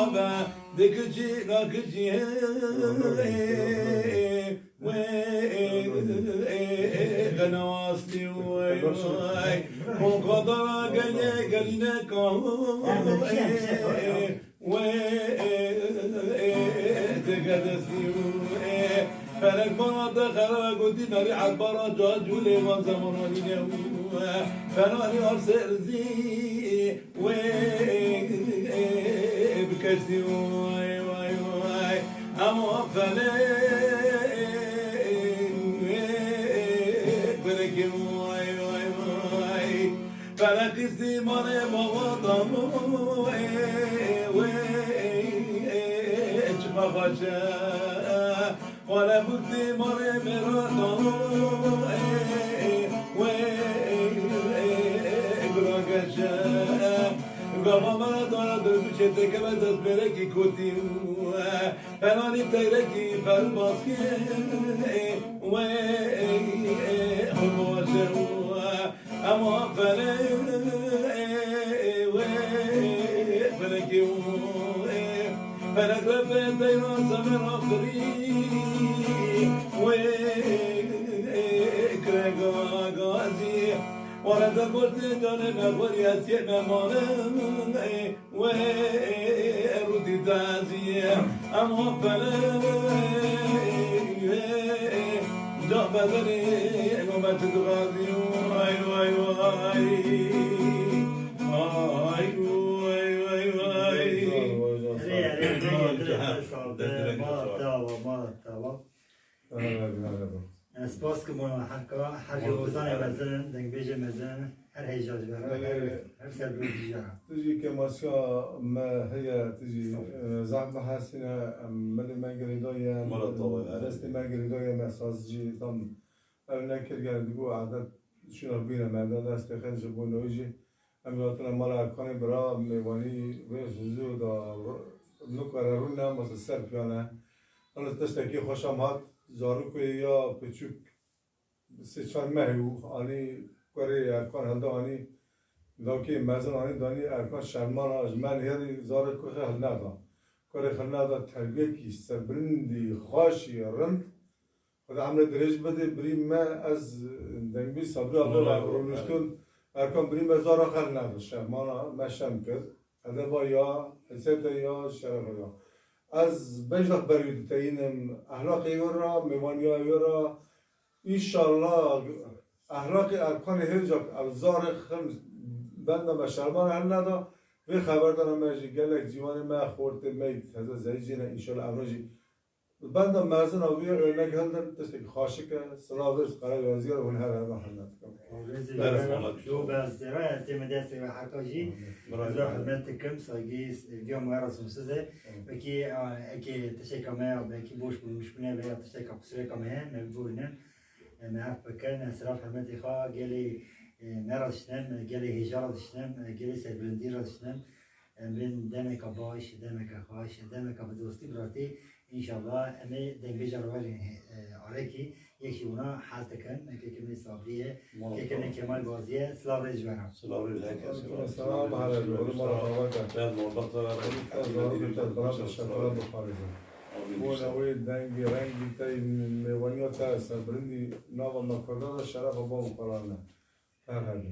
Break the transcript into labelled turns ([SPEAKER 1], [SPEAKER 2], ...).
[SPEAKER 1] بابا دکچی نکچی غنواستی وای وای مقدر گلی تقدسي فلك مرات خرا قدي ناري عبارة جاجولي ما زمان ولينا فناني أرسل زي بكسي واي واي واي أما فلك واي واي واي فلك استماري مغضم خشا ولا بد مري مراتو اقراقشا قبا مرا دارا دربشته که من دست برکی کتی فنانی تیرکی فرباسکی خموشه اما فلکی فلك ربيت ديوان سمر آخری وكرقا غازي ورد قلت جانب أخوري أسيء ممانا ورودي تعزي أما فلك جاء بدري وما تتغازي واي واي واي
[SPEAKER 2] اسپاس که ما حکا هر جوزان مزن دنگ بیج مزن هر هیجاج برای هر سر بیجی
[SPEAKER 3] تجي كماسيا ما هي تجي زعما حسنا من ما قريدايا دست ما قريدايا مساز جي تام انا كرجع دغو عادت شنو بينا ما دست خرج بونوجي امياتنا مال اركان برا ميواني وزو دا نقررون متصل فينا انا تشتكي خوشم زارو که یا پچوک سه چهار ماه آنی کاری ارکان هل دانی لوکی مزن آنی دانی ارکان شرمان از من هری زار که هل ندا کاری هل ندا تربیت کی سبرندی خاشی رند خدا عمل درج بده بریم ما از دنبی صبر الله رونشتون ارکان بریم زار هل ندا شرمان مشم کرد هذا با یا حساب یا شرف یا از بجلق بريد تاينم أخلاق يورا ميوانيا يورا إن شاء الله أخلاق أركان هجاك أبزار خمس بندم بشرمان هل ندا في خبر دارم ماجي قالك جوان ما خورت ميت هذا زيجينا إن شاء الله أمراجي بندم مازن أبويا أرنك هل تستك خاشكة صلاة درس قرار وزير ونهار هذا حلنا
[SPEAKER 2] دو بس درا تمدرسي وحكاجي زراح بنتكم ساجيس اليوم ورا سمسزه بكي اكي تشيكا ما بكي بوش مش بنا بيا تشيكا بسريكا ما مبورنا ما فكرنا صراحه بنتي خا قالي مرشنم قالي هجاره شنم قالي سبلندير شنم من دمك باش دمك خاش دمك بدوستي براتي ان شاء الله امي دنجي جروالي عليكي يكشونا حالتكن كيكمل صابريه كيكمل كمال بازيه سلام رجبنا
[SPEAKER 1] سلام عليك
[SPEAKER 3] السلام على المرحبا
[SPEAKER 1] كان مربطة
[SPEAKER 3] ونوي دنگی رنگی تای میوانیا تا سبرندی ناو مکردن شرف با مقرانه هر